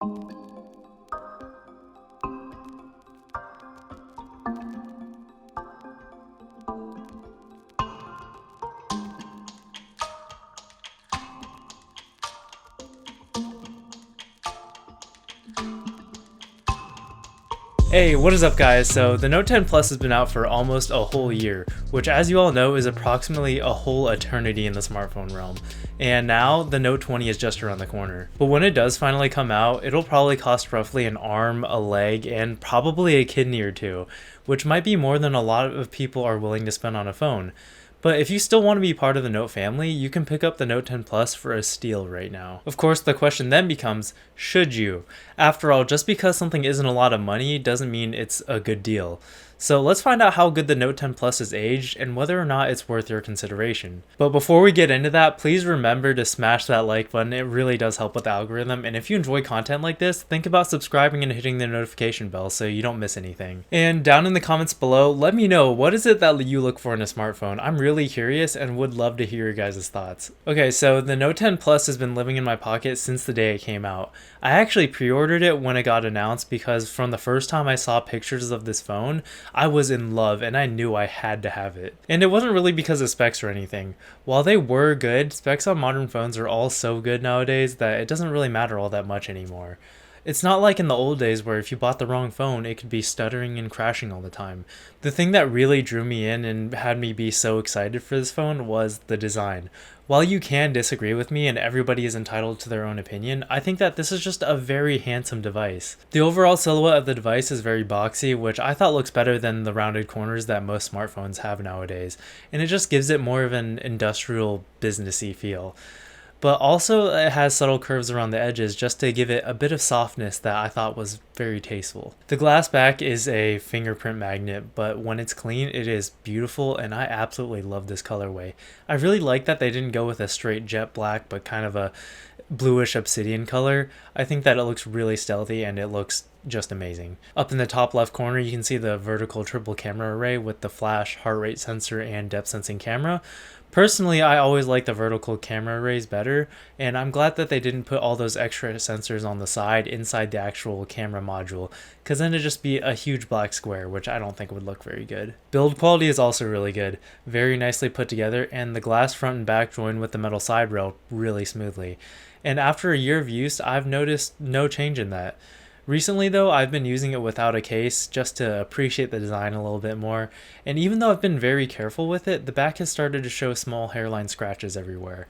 Hey, what is up guys? So the Note 10 Plus has been out for almost a whole year, which as you all know is approximately a whole eternity in the smartphone realm. And now the Note 20 is just around the corner. But when it does finally come out, it'll probably cost roughly an arm, a leg, and probably a kidney or two, which might be more than a lot of people are willing to spend on a phone. But if you still want to be part of the Note family, you can pick up the Note 10 Plus for a steal right now. Of course, the question then becomes, should you? After all, just because something isn't a lot of money doesn't mean it's a good deal. So let's find out how good the Note 10 Plus is aged and whether or not it's worth your consideration. But before we get into that, please remember to smash that like button. It really does help with the algorithm. And if you enjoy content like this, think about subscribing and hitting the notification bell so you don't miss anything. And down in the comments below, let me know, what is it that you look for in a smartphone? I'm really curious and would love to hear your guys' thoughts. Okay, so the Note 10 Plus has been living in my pocket since the day it came out. I actually pre-ordered it when it got announced because from the first time I saw pictures of this phone, I was in love and I knew I had to have it. And it wasn't really because of specs or anything. While they were good, specs on modern phones are all so good nowadays that it doesn't really matter all that much anymore. It's not like in the old days where if you bought the wrong phone, it could be stuttering and crashing all the time. The thing that really drew me in and had me be so excited for this phone was the design. While you can disagree with me and everybody is entitled to their own opinion, I think that this is just a very handsome device. The overall silhouette of the device is very boxy, which I thought looks better than the rounded corners that most smartphones have nowadays, and it just gives it more of an industrial, businessy feel. But also it has subtle curves around the edges just to give it a bit of softness that I thought was very tasteful. The glass back is a fingerprint magnet, but when it's clean it is beautiful and I absolutely love this colorway. I really like that they didn't go with a straight jet black but kind of a bluish obsidian color. I think that it looks really stealthy and it looks just amazing. Up in the top left corner you can see the vertical triple camera array with the flash, heart rate sensor, and depth sensing camera. Personally, I always like the vertical camera arrays better, and I'm glad that they didn't put all those extra sensors on the side inside the actual camera module, because then it'd just be a huge black square, which I don't think would look very good. Build quality is also really good, very nicely put together, and the glass front and back join with the metal side rail really smoothly. And after a year of use, I've noticed no change in that. Recently though, I've been using it without a case just to appreciate the design a little bit more, and even though I've been very careful with it, the back has started to show small hairline scratches everywhere.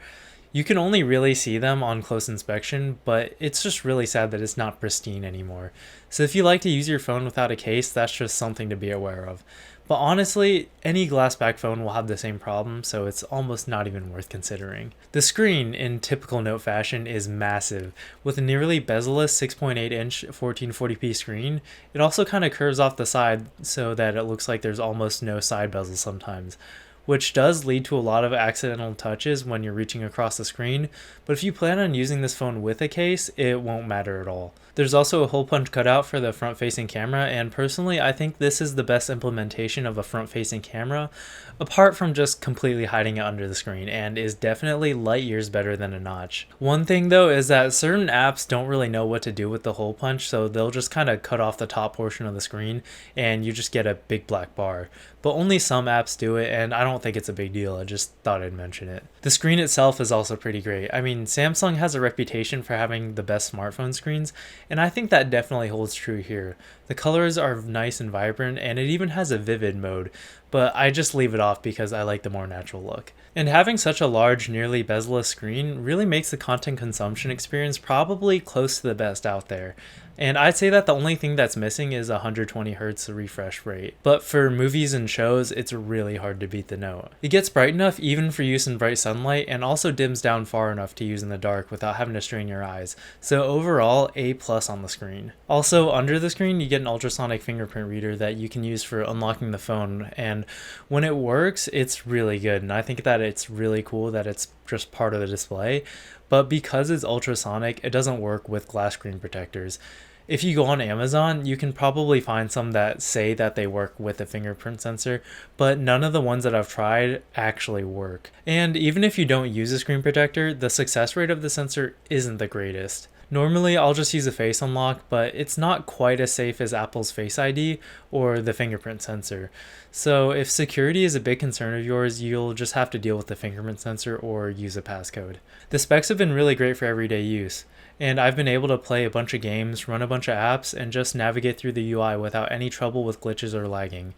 You can only really see them on close inspection, but it's just really sad that it's not pristine anymore. So if you like to use your phone without a case, that's just something to be aware of. But honestly, any glass back phone will have the same problem, so it's almost not even worth considering. The screen, in typical Note fashion, is massive. With a nearly bezel-less 6.8-inch 1440p screen, it also kind of curves off the side so that it looks like there's almost no side bezel sometimes, which does lead to a lot of accidental touches when you're reaching across the screen, but if you plan on using this phone with a case, it won't matter at all. There's also a hole punch cutout for the front-facing camera, and personally I think this is the best implementation of a front-facing camera, apart from just completely hiding it under the screen, and is definitely light years better than a notch. One thing though is that certain apps don't really know what to do with the hole punch, so they'll just kind of cut off the top portion of the screen and you just get a big black bar. But only some apps do it, and I don't think it's a big deal. I just thought I'd mention it. The screen itself is also pretty great. I mean, Samsung has a reputation for having the best smartphone screens, and I think that definitely holds true here. The colors are nice and vibrant, and it even has a vivid mode, but I just leave it off because I like the more natural look. And having such a large, nearly bezel-less screen really makes the content consumption experience probably close to the best out there. And I'd say that the only thing that's missing is 120Hz refresh rate. But for movies and shows, it's really hard to beat the Note. It gets bright enough even for use in bright sunlight, and also dims down far enough to use in the dark without having to strain your eyes. So overall, A+ on the screen. Also, under the screen, you get an ultrasonic fingerprint reader that you can use for unlocking the phone, and when it works, it's really good. And I think that it's really cool that it's just part of the display. But because it's ultrasonic, it doesn't work with glass screen protectors. If you go on Amazon, you can probably find some that say that they work with a fingerprint sensor, but none of the ones that I've tried actually work. And even if you don't use a screen protector, the success rate of the sensor isn't the greatest. Normally, I'll just use a face unlock, but it's not quite as safe as Apple's Face ID or the fingerprint sensor. So if security is a big concern of yours, you'll just have to deal with the fingerprint sensor or use a passcode. The specs have been really great for everyday use, and I've been able to play a bunch of games, run a bunch of apps, and just navigate through the UI without any trouble with glitches or lagging.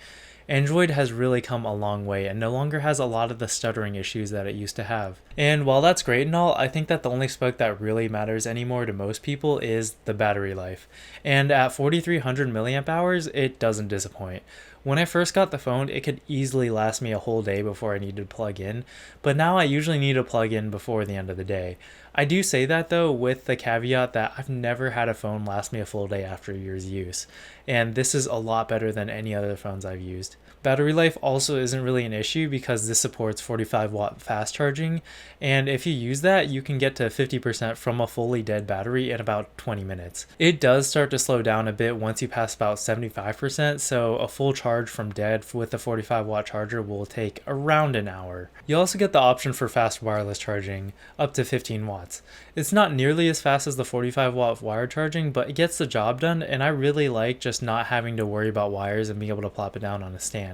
Android has really come a long way and no longer has a lot of the stuttering issues that it used to have. And while that's great and all, I think that the only spec that really matters anymore to most people is the battery life. And at 4300 milliamp hours, it doesn't disappoint. When I first got the phone, it could easily last me a whole day before I needed to plug in, but now I usually need to plug in before the end of the day. I do say that though with the caveat that I've never had a phone last me a full day after a year's use, and this is a lot better than any other phones I've used. Battery life also isn't really an issue because this supports 45 watt fast charging, and if you use that, you can get to 50% from a fully dead battery in about 20 minutes. It does start to slow down a bit once you pass about 75%, so a full charge from dead with a 45 watt charger will take around an hour. You also get the option for fast wireless charging, up to 15 watts. It's not nearly as fast as the 45 watt wire charging, but it gets the job done, and I really like just not having to worry about wires and being able to plop it down on a stand.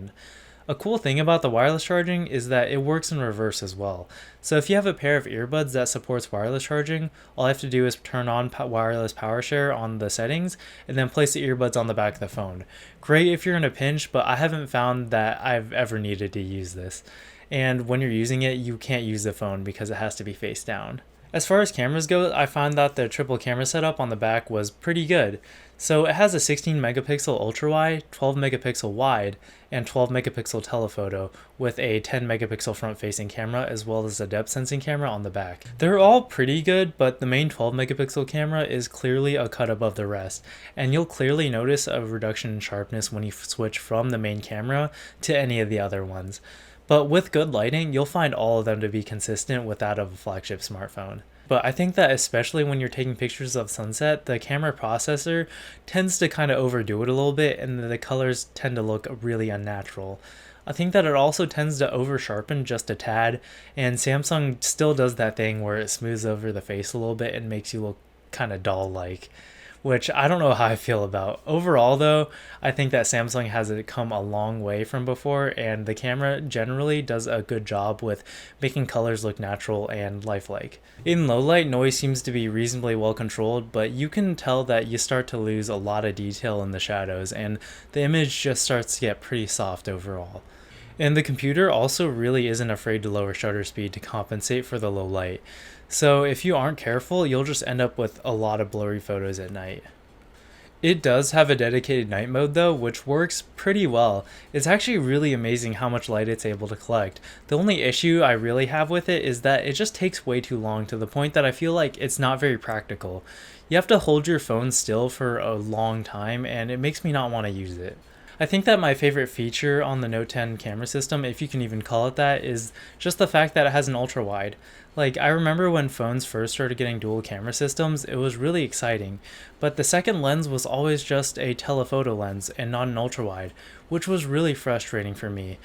A cool thing about the wireless charging is that it works in reverse as well. So if you have a pair of earbuds that supports wireless charging, all I have to do is turn on wireless power share on the settings and then place the earbuds on the back of the phone. Great if you're in a pinch, but I haven't found that I've ever needed to use this. And when you're using it, you can't use the phone because it has to be face down. As far as cameras go, I found that the triple camera setup on the back was pretty good. So it has a 16 megapixel ultrawide, 12 megapixel wide, and 12 megapixel telephoto with a 10 megapixel front facing camera as well as a depth sensing camera on the back. They're all pretty good, but the main 12 megapixel camera is clearly a cut above the rest, and you'll clearly notice a reduction in sharpness when you switch from the main camera to any of the other ones. But with good lighting, you'll find all of them to be consistent with that of a flagship smartphone. But I think that especially when you're taking pictures of sunset, the camera processor tends to kind of overdo it a little bit and the colors tend to look really unnatural. I think that it also tends to over sharpen just a tad, and Samsung still does that thing where it smooths over the face a little bit and makes you look kind of doll-like, which I don't know how I feel about. Overall though, I think that Samsung has come a long way from before, and the camera generally does a good job with making colors look natural and lifelike. In low light, noise seems to be reasonably well controlled, but you can tell that you start to lose a lot of detail in the shadows, and the image just starts to get pretty soft overall. And the computer also really isn't afraid to lower shutter speed to compensate for the low light. So if you aren't careful, you'll just end up with a lot of blurry photos at night. It does have a dedicated night mode though, which works pretty well. It's actually really amazing how much light it's able to collect. The only issue I really have with it is that it just takes way too long, to the point that I feel like it's not very practical. You have to hold your phone still for a long time, and it makes me not want to use it. I think that my favorite feature on the Note 10 camera system, if you can even call it that, is just the fact that it has an ultra wide. Like, I remember when phones first started getting dual camera systems, it was really exciting, but the second lens was always just a telephoto lens and not an ultra wide, which was really frustrating for me.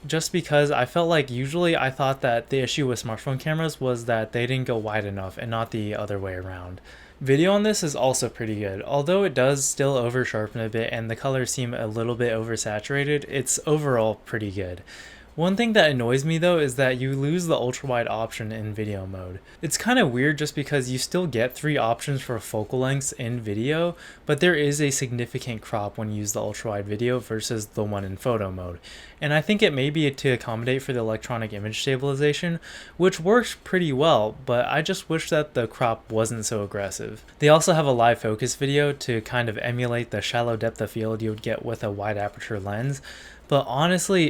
Just because I felt like usually I thought that the issue with smartphone cameras was that they didn't go wide enough and not the other way around. Video on this is also pretty good. Although it does still over sharpen a bit and the colors seem a little bit oversaturated, it's overall pretty good. One thing that annoys me though is that you lose the ultra wide option in video mode. It's kind of weird just because you still get 3 options for focal lengths in video, but there is a significant crop when you use the ultra wide video versus the one in photo mode. And I think it may be to accommodate for the electronic image stabilization, which works pretty well, but I just wish that the crop wasn't so aggressive. They also have a live focus video to kind of emulate the shallow depth of field you would get with a wide aperture lens, but honestly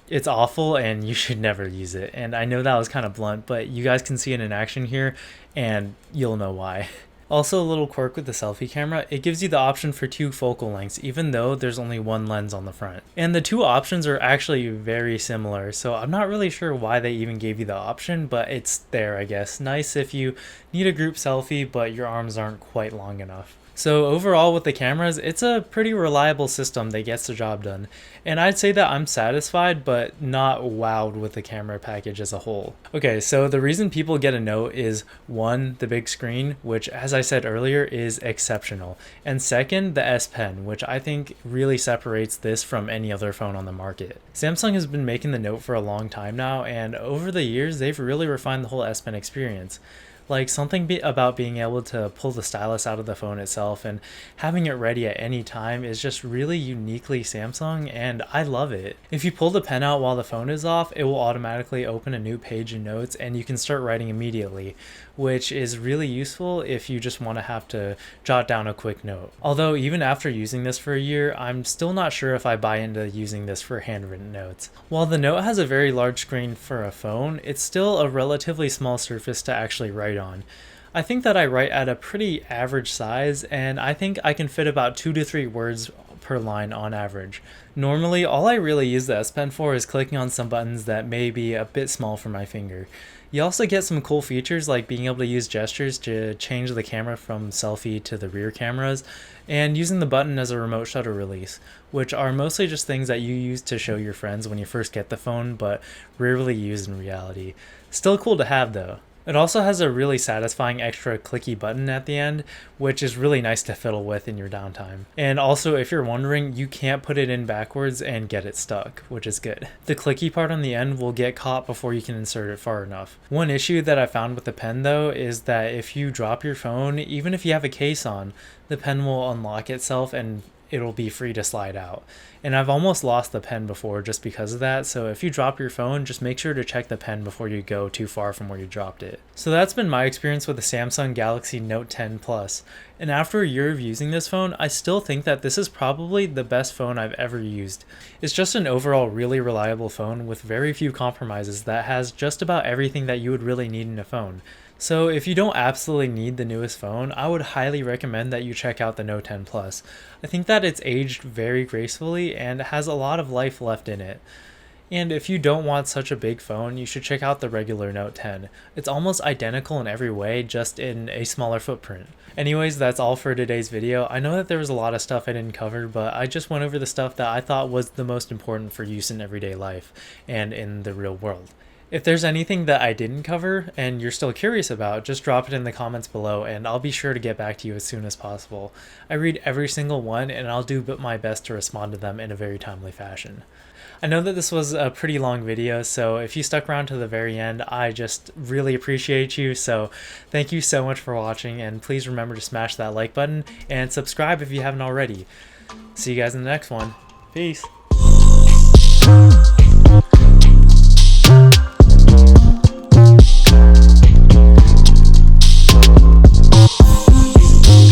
it's awful and you should never use it. And I know that was kind of blunt, but you guys can see it in action here and you'll know why. Also, a little quirk with the selfie camera, it gives you the option for 2 focal lengths even though there's only 1 lens on the front. And the 2 options are actually very similar, so I'm not really sure why they even gave you the option, but it's there I guess. Nice if you need a group selfie but your arms aren't quite long enough. So overall with the cameras, it's a pretty reliable system that gets the job done. And I'd say that I'm satisfied, but not wowed with the camera package as a whole. Okay, so the reason people get a Note is one, the big screen, which as I said earlier is exceptional. And second, the S Pen, which I think really separates this from any other phone on the market. Samsung has been making the Note for a long time now, and over the years, they've really refined the whole S Pen experience. Like something about being able to pull the stylus out of the phone itself and having it ready at any time is just really uniquely Samsung, and I love it. If you pull the pen out while the phone is off, it will automatically open a new page in Notes and you can start writing immediately, which is really useful if you just want to have to jot down a quick note. Although even after using this for a year, I'm still not sure if I buy into using this for handwritten notes. While the Note has a very large screen for a phone, it's still a relatively small surface to actually write on. I think that I write at a pretty average size, and I think I can fit about 2 to 3 words per line on average. Normally, all I really use the S Pen for is clicking on some buttons that may be a bit small for my finger. You also get some cool features like being able to use gestures to change the camera from selfie to the rear cameras, and using the button as a remote shutter release, which are mostly just things that you use to show your friends when you first get the phone, but rarely use in reality. Still cool to have though. It also has a really satisfying extra clicky button at the end, which is really nice to fiddle with in your downtime. And also, if you're wondering, you can't put it in backwards and get it stuck, which is good. The clicky part on the end will get caught before you can insert it far enough. One issue that I found with the pen though is that if you drop your phone, even if you have a case on, the pen will unlock itself and it'll be free to slide out. And I've almost lost the pen before just because of that, so if you drop your phone, just make sure to check the pen before you go too far from where you dropped it. So that's been my experience with the Samsung Galaxy Note 10 Plus. And after a year of using this phone, I still think that this is probably the best phone I've ever used. It's just an overall really reliable phone with very few compromises that has just about everything that you would really need in a phone. So if you don't absolutely need the newest phone, I would highly recommend that you check out the Note 10 Plus. I think that it's aged very gracefully and has a lot of life left in it. And if you don't want such a big phone, you should check out the regular Note 10. It's almost identical in every way, just in a smaller footprint. Anyways, that's all for today's video. I know that there was a lot of stuff I didn't cover, but I just went over the stuff that I thought was the most important for use in everyday life and in the real world. If there's anything that I didn't cover and you're still curious about, just drop it in the comments below and I'll be sure to get back to you as soon as possible. I read every single one and I'll do my best to respond to them in a very timely fashion. I know that this was a pretty long video, so if you stuck around to the very end, I just really appreciate you. So thank you so much for watching, and please remember to smash that like button and subscribe if you haven't already. See you guys in the next one. Peace.